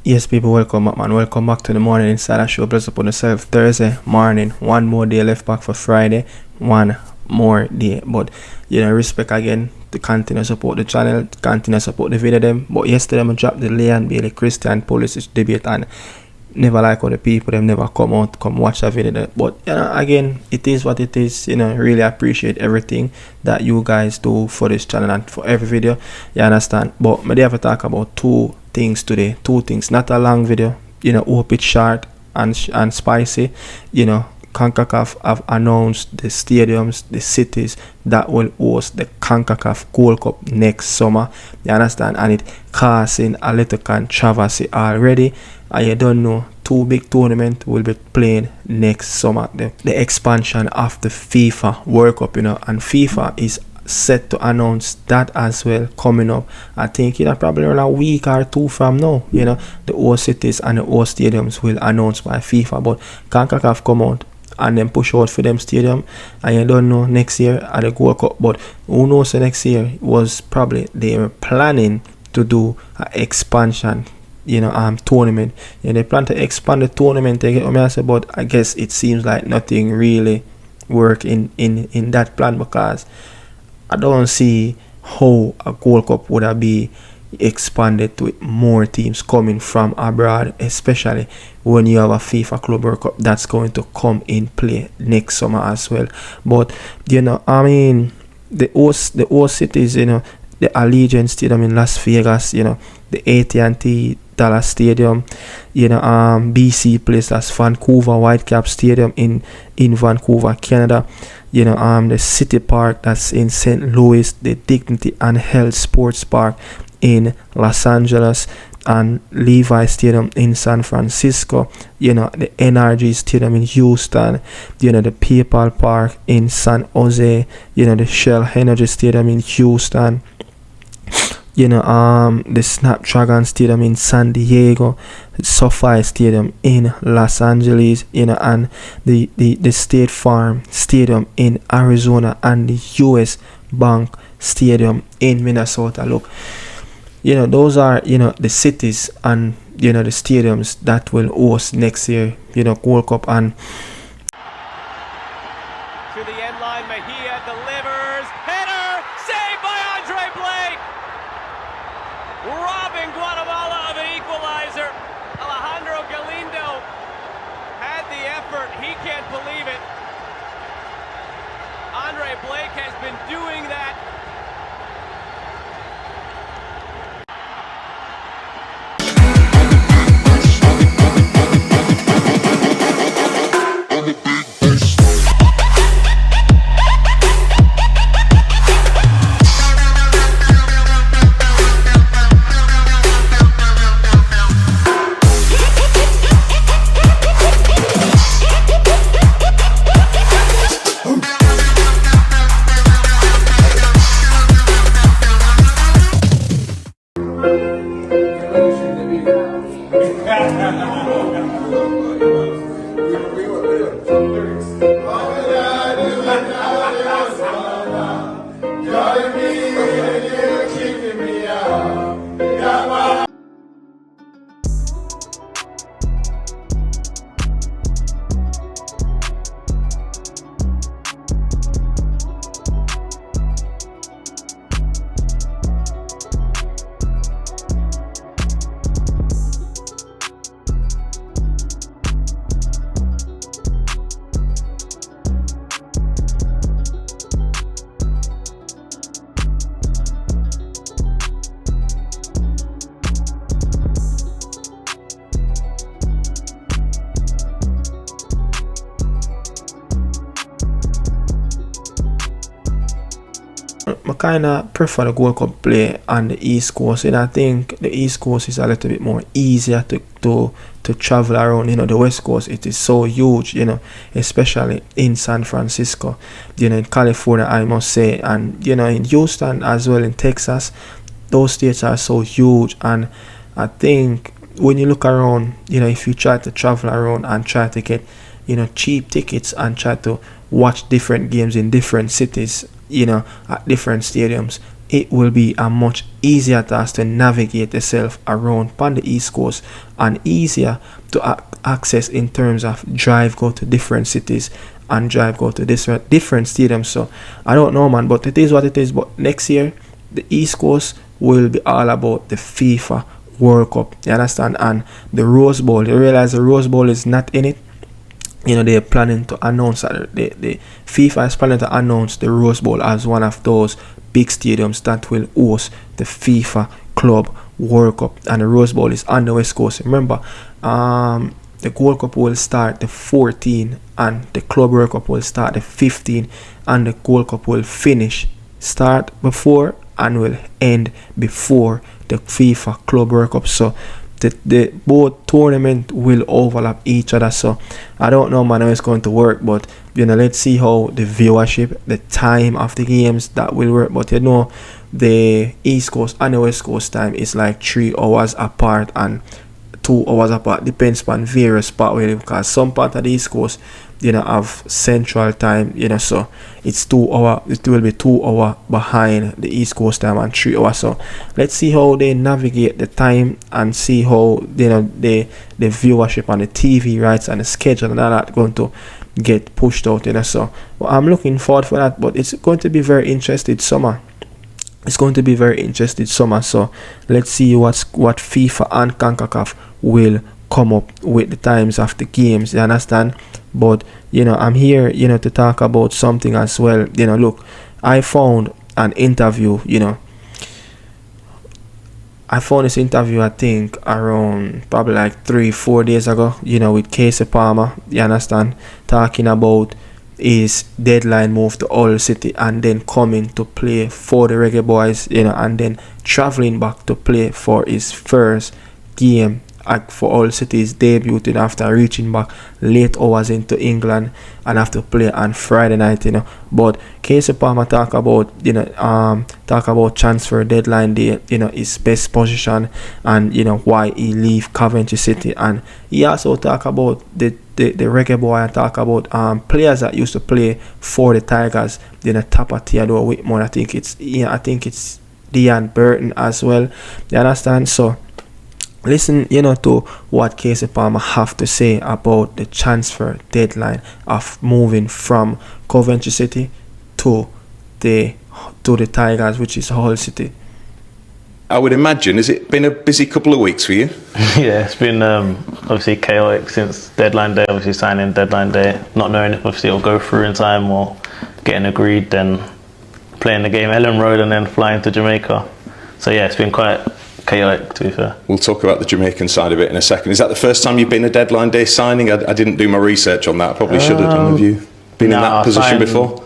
Yes, people, welcome back, man. Welcome back to the Morning Insider Show. Bless upon yourself. Thursday morning, one more day left back for Friday, one more day. But, respect again to continue support the channel, continue support the video them. But yesterday, I dropped the Leon Bailey Christian Pulisic debate and never like how the people them never come watch the video. But, again, it is what it is. Really appreciate everything that you guys do for this channel and for every video. You understand? But, I have to talk about two things, not a long video, hope it's short and spicy. CONCACAF have announced the stadiums, the cities that will host the CONCACAF Gold Cup next summer. You understand? And it causing a little controversy already. And you don't know, two big tournaments will be playing next summer. The expansion of the FIFA World Cup, and FIFA is set to announce that as well coming up. I think probably around a week or two from now. The host cities and the host stadiums will announce by FIFA, but CONCACAF come out and then push out for them stadium, and you don't know next year at the Gold Cup. But who knows, the next year was probably they were planning to do an expansion tournament. They plan to expand the tournament, but I guess it seems like nothing really work in that plan, because I don't see how a Gold Cup would have be expanded with more teams coming from abroad, especially when you have a FIFA Club World Cup that's going to come in play next summer as well. But the host cities, the Allegiant Stadium in Las Vegas, the AT&T Dallas Stadium, BC Place, that's Vancouver Whitecap Stadium in Vancouver, Canada, the City Park that's in St. Louis, the Dignity and Health Sports Park in Los Angeles, and Levi Stadium in San Francisco, the NRG Stadium in Houston, the PayPal Park in San Jose, the Shell Energy Stadium in Houston, the Snapdragon Stadium in San Diego, SoFi Stadium in Los Angeles, and the State Farm Stadium in Arizona, and the US Bank Stadium in Minnesota. Look, those are the cities and the stadiums that will host next year Gold Cup. And to the end line, Mejia delivers, header, saved by Andre Blake, robbing Guatemala of an equalizer. Alejandro Galindo had the effort, he can't believe it. Andre Blake has been doing that. I kind of prefer the Gold Cup play on the East Coast, and I think the East Coast is a little bit more easier to travel around. The West Coast, it is so huge, especially in San Francisco, in California, I must say, and in Houston as well, in Texas. Those states are so huge, and I think when you look around, if you try to travel around and try to get cheap tickets and try to watch different games in different cities, at different stadiums, it will be a much easier task to navigate yourself around on the East Coast, and easier to access in terms of drive go to different cities and drive go to different stadiums. So I don't know, man, but it is what it is. But next year the East Coast will be all about the FIFA World Cup, you understand, and the Rose Bowl. You realize the Rose Bowl is not in it. You know, they're planning to announce that the FIFA is planning to announce the Rose Bowl as one of those big stadiums that will host the FIFA Club World Cup, and the Rose Bowl is on the West Coast. Remember, the World Cup will start the 14th and the Club World Cup will start the 15th, and the World Cup will start before and will end before the FIFA Club World Cup. So the both tournament will overlap each other. So I don't know, man, how it's going to work, but you know, let's see how the viewership, the time of the games, that will work. But you know, the East Coast and the West Coast time is like 3 hours apart and 2 hours apart, depends on various part, because some part of the East Coast, you know, have central time, you know, so it's 2 hour, it will be 2 hour behind the East Coast time and 3 hours. So let's see how they navigate the time and see how, you know, the viewership and the TV rights and the schedule and all that going to get pushed out, you know. So well, I'm looking forward for that, but it's going to be very interesting summer. It's going to be very interesting summer. So let's see what FIFA and CONCACAF will come up with the times of the games, you understand. But you know, I'm here, you know, to talk about something as well. You know, look, I found an interview, you know, I found this interview, I think around probably like 3-4 days ago, you know, with Kasey Palmer, you understand, talking about his deadline move to Hull City and then coming to play for the Reggae Boyz, you know, and then traveling back to play for his first game for Hull City's debuting after reaching back late hours into England and have to play on Friday night, you know. But Kasey Palmer talk about, you know, talk about transfer deadline day, you know, his best position, and you know why he leave Coventry City, and he also talk about the Reggae Boy, and talk about players that used to play for the Tigers, you know, Tapa Theodore Whitmore, I think it's Dean Burton as well, you understand. So listen, you know, to what Kasey Palmer have to say about the transfer deadline of moving from Coventry City to the Tigers, which is Hull City. I would imagine, has it been a busy couple of weeks for you? Yeah, it's been obviously chaotic since deadline day, obviously signing deadline day, not knowing if obviously it'll go through in time or getting agreed, then playing the game Ellen Road and then flying to Jamaica. So yeah, it's been quite chaotic, to be fair. We'll talk about the Jamaican side of it in a second. Is that the first time you've been a deadline day signing? I didn't do my research on that. I probably should have done. Have you been in that position before?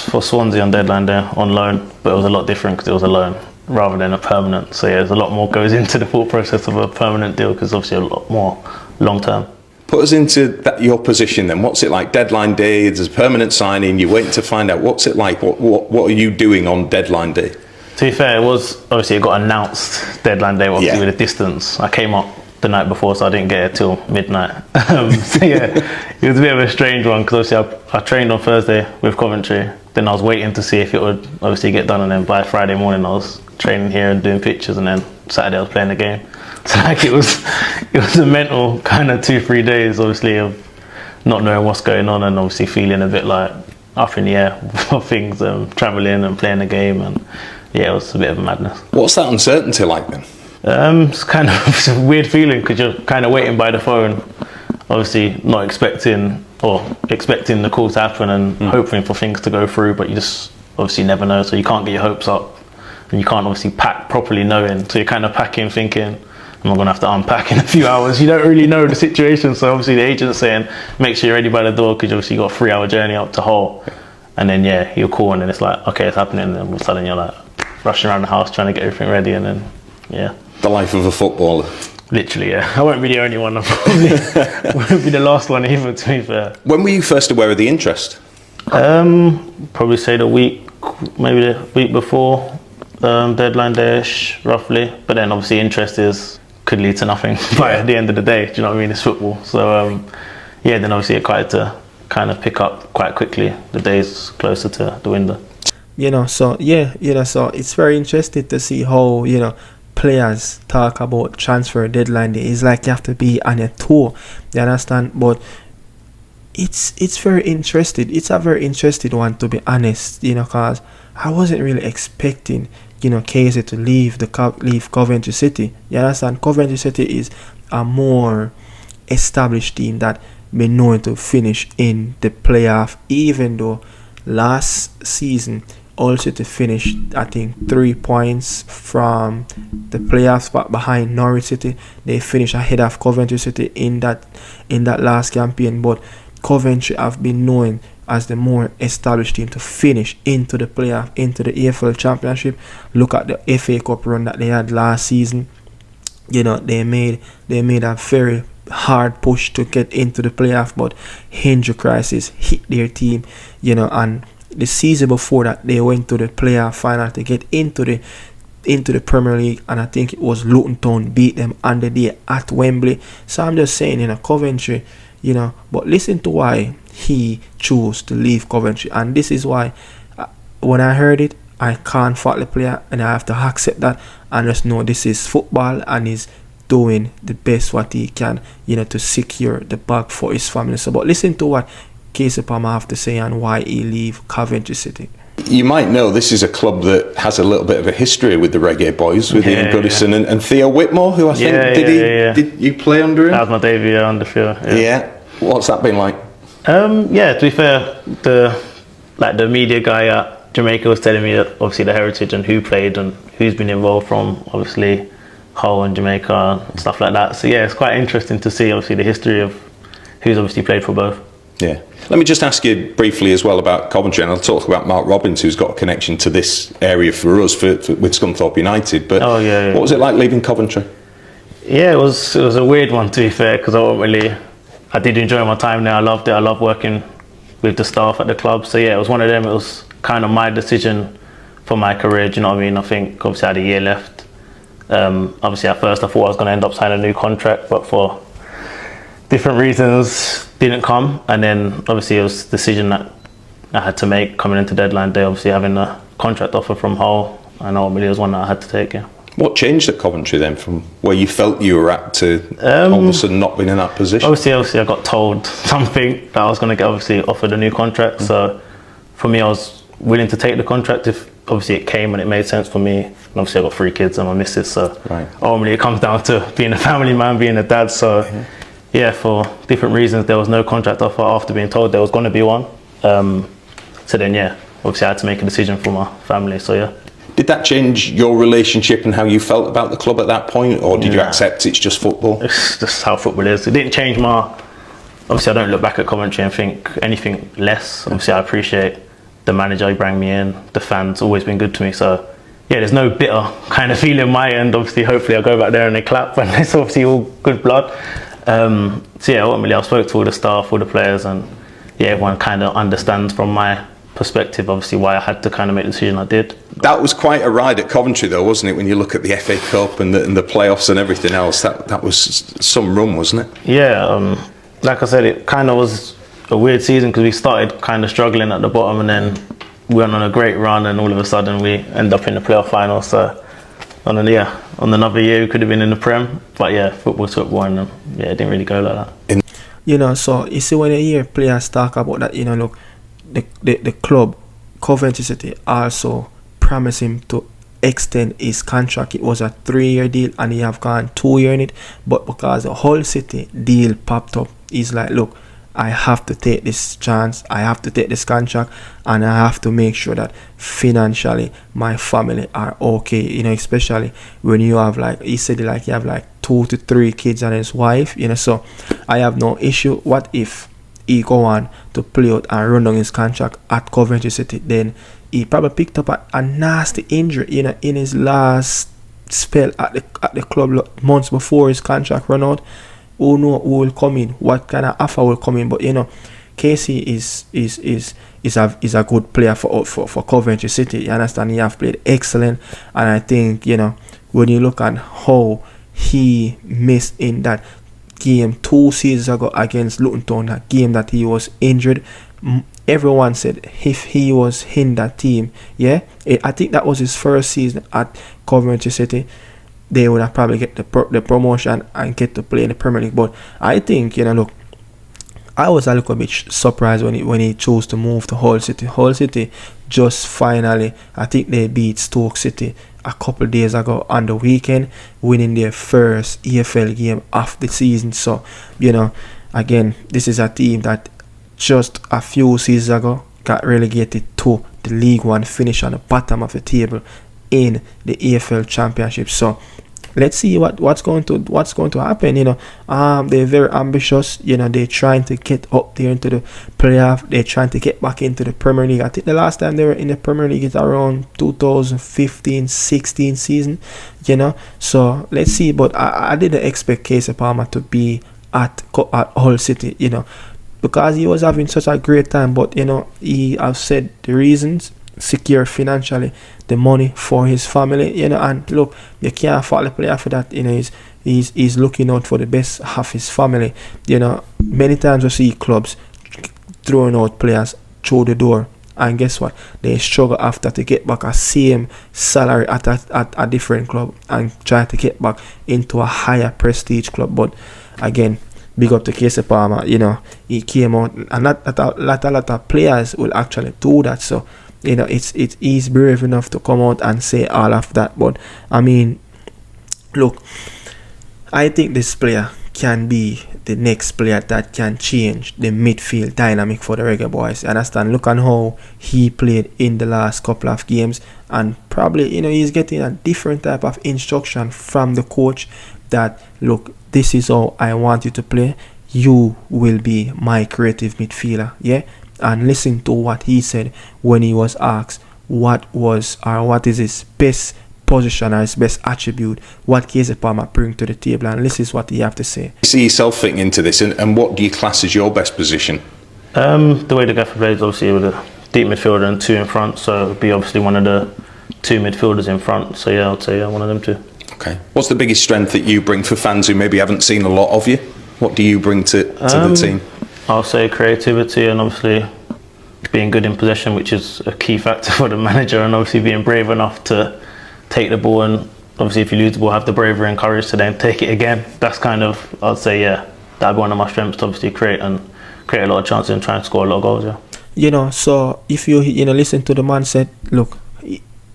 For Swansea on deadline day on loan, but it was a lot different because it was a loan rather than a permanent. So yeah, there's a lot more goes into the thought process of a permanent deal, because obviously a lot more long term. Put us into your position then. What's it like? Deadline day, there's a permanent signing, you're waiting to find out. What's it like? What are you doing on deadline day? To be fair, it got announced deadline day, obviously with a distance. I came up the night before, so I didn't get it till midnight. So yeah, it was a bit of a strange one, because obviously I trained on Thursday with Coventry. Then I was waiting to see if it would obviously get done, and then by Friday morning I was training here and doing pictures, and then Saturday I was playing the game. So like it was a mental kind of 2-3 days, obviously, of not knowing what's going on, and obviously feeling a bit like up in the air of things, travelling and playing the game, and yeah, it was a bit of a madness. What's that uncertainty like then? It's kind of a weird feeling, because you're kind of waiting by the phone, obviously not expecting the call to happen and hoping for things to go through, but you just obviously never know, so you can't get your hopes up, and you can't obviously pack properly knowing, so you're kind of packing thinking, I'm going to have to unpack in a few hours. You don't really know the situation, so obviously the agent's saying make sure you're ready by the door, because obviously you've got a 3-hour journey up to Hull, and then yeah, you're calling and it's like, okay, it's happening, and then all of a sudden you're like rushing around the house trying to get everything ready, and then yeah. The life of a footballer. Literally, yeah. I won't be the only one. I probably won't be the last one either, to be fair. When were you first aware of the interest? Probably say maybe the week before deadline day-ish, roughly. But then obviously interest could lead to nothing by the end of the day. Do you know what I mean? It's football. So then obviously it quite to kind of pick up quite quickly the days closer to the window. So it's very interesting to see how, players talk about transfer deadline day. It's like you have to be on a tour, you understand? But it's very interesting. It's a very interesting one, to be honest, because I wasn't really expecting, Kasey to leave Coventry City. You understand? Coventry City is a more established team that been known to finish in the playoff, even though last season All City finished, I think, 3 points from the playoff spot behind Norwich City. They finished ahead of Coventry City in that last campaign, but Coventry have been known as the more established team to finish into the playoff, into the AFL Championship. Look at the FA Cup run that they had last season. They made a very hard push to get into the playoff, but injury crisis hit their team, and the season before that they went to the playoff final to get into the Premier League, and I think it was Luton Town beat them on the day at Wembley. So I'm just saying, Coventry, but listen to why he chose to leave Coventry, and this is why when I heard it, I can't fault the player, and I have to accept that and just know this is football, and he's doing the best what he can, to secure the bag for his family. So, but listen to what Kasey Palmer have to say and why he leave Coventry City. You might know this is a club that has a little bit of a history with the Reggae Boyz, with Ian Goodison and Theo Whitmore, who I think did you play under him? That was my debut under Theo. Yeah. What's that been like? To be fair, the media guy at Jamaica was telling me that obviously the heritage and who played and who's been involved from obviously Hull and Jamaica and stuff like that. So it's quite interesting to see obviously the history of who's obviously played for both. Yeah. Let me just ask you briefly as well about Coventry, and I'll talk about Mark Robbins, who's got a connection to this area for us with Scunthorpe United. But what was it like leaving Coventry? Yeah, it was a weird one, to be fair, because I did enjoy my time there. I loved it. I loved working with the staff at the club. So it was one of them. It was kind of my decision for my career. Do you know what I mean? I think obviously I had a year left. Obviously at first I thought I was going to end up signing a new contract, but for different reasons didn't come. And then obviously it was a decision that I had to make coming into deadline day. Obviously having a contract offer from Hull, and ultimately it was one that I had to take. Yeah. What changed at Coventry then, from where you felt you were at to all of a sudden not being in that position? Obviously I got told something that I was going to get obviously offered a new contract. So for me, I was willing to take the contract if obviously it came and it made sense for me. And obviously I got 3 kids and my missus, so ultimately it comes down to being a family man, being a dad. So for different reasons there was no contract offer after being told there was going to be one. So then obviously I had to make a decision for my family. So Did that change your relationship and how you felt about the club at that point, or did you accept it's just football? It's just how football is. It didn't change obviously I don't look back at Coventry and think anything less. Obviously I appreciate the manager, he brought me in, the fans always been good to me. So there's no bitter kind of feeling my end. Obviously hopefully I'll go back there and they clap, and it's obviously all good blood. Ultimately I spoke to all the staff, all the players, and everyone kind of understands from my perspective obviously why I had to kind of make the decision I did. That was quite a ride at Coventry though, wasn't it, when you look at the FA Cup and the playoffs and everything else? That was some run, wasn't it? Like I said, it kind of was a weird season because we started kind of struggling at the bottom, and then we went on a great run, and all of a sudden we end up in the playoff final. So on another year we could have been in the Prem, but football's football, and it didn't really go like that. So you see when you hear players talk about that, look, the club, Coventry City, also promised him to extend his contract. It was a 3-year deal and he have gone 2 years in it, but because the Hull City deal popped up, he's like, look, I have to take this chance, I have to take this contract, and I have to make sure that financially my family are okay, especially when you have, like he said, like you have like 2 to 3 kids and his wife, so I have no issue. What if he go on to play out and run down his contract at Coventry City? Then he probably picked up a nasty injury in his last spell at the club months before his contract run out. Who know who will come in, what kind of offer will come in? But Kasey is a good player for Coventry City. You understand? He have played excellent, and I think when you look at how he missed in that game 2 seasons ago against Luton Town, that game that he was injured, everyone said if he was in that team, I think that was his first season at Coventry City, they would have probably get the promotion and get to play in the Premier League. But I think, look, I was a little bit surprised when he chose to move to Hull City. Hull City just finally, I think they beat Stoke City a couple days ago on the weekend, winning their first EFL game of the season. So, again, this is a team that just a few seasons ago got relegated to the League One, finish on the bottom of the table in the EFL Championship. So let's see what's going to happen. They're very ambitious. They're trying to get up there into the playoff. They're trying to get back into the Premier League. I think the last time they were in the Premier League is around 2015-16 season. So let's see. But I didn't expect Kasey Palmer to be at Hull City. Because he was having such a great time. But he have said the reasons: secure financially, the money for his family, and look, you can't fault the player for that. He's looking out for the best of his family. Many times we see clubs throwing out players through the door, and guess what? They struggle after to get back a same salary at a different club and try to get back into a higher prestige club. But again, big up to Kasey Palmer. He came out, and not a lot of players will actually do that. So he's brave enough to come out and say all of that. But I mean, look, I think this player can be the next player that can change the midfield dynamic for the Reggae Boyz. You understand? Look at how he played in the last couple of games, and probably he's getting a different type of instruction from the coach that, look, this is how I want you to play. You will be my creative midfielder, and listen to what he said when he was asked what is his best position or his best attribute, what Kasey Palmer bring to the table, and this is what he have to say. You see yourself fitting into this, and what do you class as your best position? The way the gaffer plays, obviously with a deep midfielder and two in front, so it would be obviously one of the two midfielders in front. So I'd say one of them two. Okay. What's the biggest strength that you bring for fans who maybe haven't seen a lot of you? What do you bring to the team? I'll say creativity, and obviously being good in possession, which is a key factor for the manager, and obviously being brave enough to take the ball, and obviously if you lose the ball, have the bravery and courage to then take it again. That's kind of, I'd say, that'd be one of my strengths, to obviously create a lot of chances and try and score a lot of goals. So if you listen to the man said, look,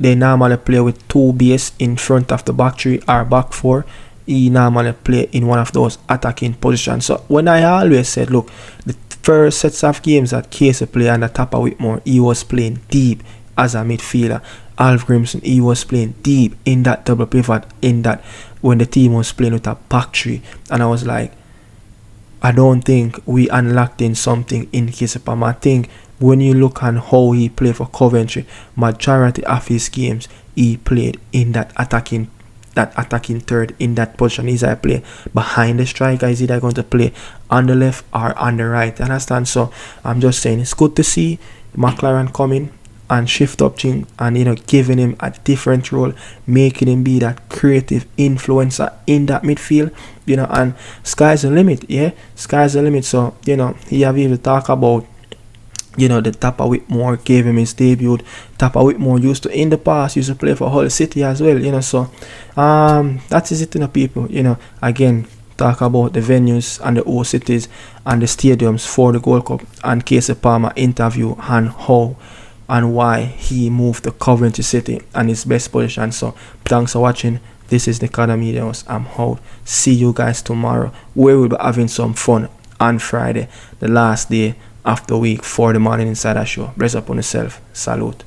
they normally play with two base in front of the back three or back four. He normally play in one of those attacking positions. So when I always said, look, the first sets of games that Kasey played under Tapper Whitmore, he was playing deep as a midfielder. Alf Grimson, he was playing deep in that double pivot, in that when the team was playing with a back three. And I was like, I don't think we unlocked in something in Kasey Palmer. I think when you look at how he played for Coventry, majority of his games he played in that attacking third, in that position. He's either play behind the striker, is either going to play on the left or on the right. Understand? So I'm just saying it's good to see McLaren coming and shift up things and giving him a different role, making him be that creative influencer in that midfield, and sky's the limit. Sky's the limit. So he have even talk about the Tapper Whitmore gave him his debut. Tapper Whitmore used to play for Hull City as well, so that is it, people. Again, talk about the venues and the old cities and the stadiums for the Gold Cup, and Kasey Palmer interview and how and why he moved to Coventry City and his best position. So thanks for watching. This is Nicardo Media House. I'm out. See you guys tomorrow, where we'll be having some fun on Friday, the last day of the week for the Morning Insider Show. Bless up on yourself. Salute.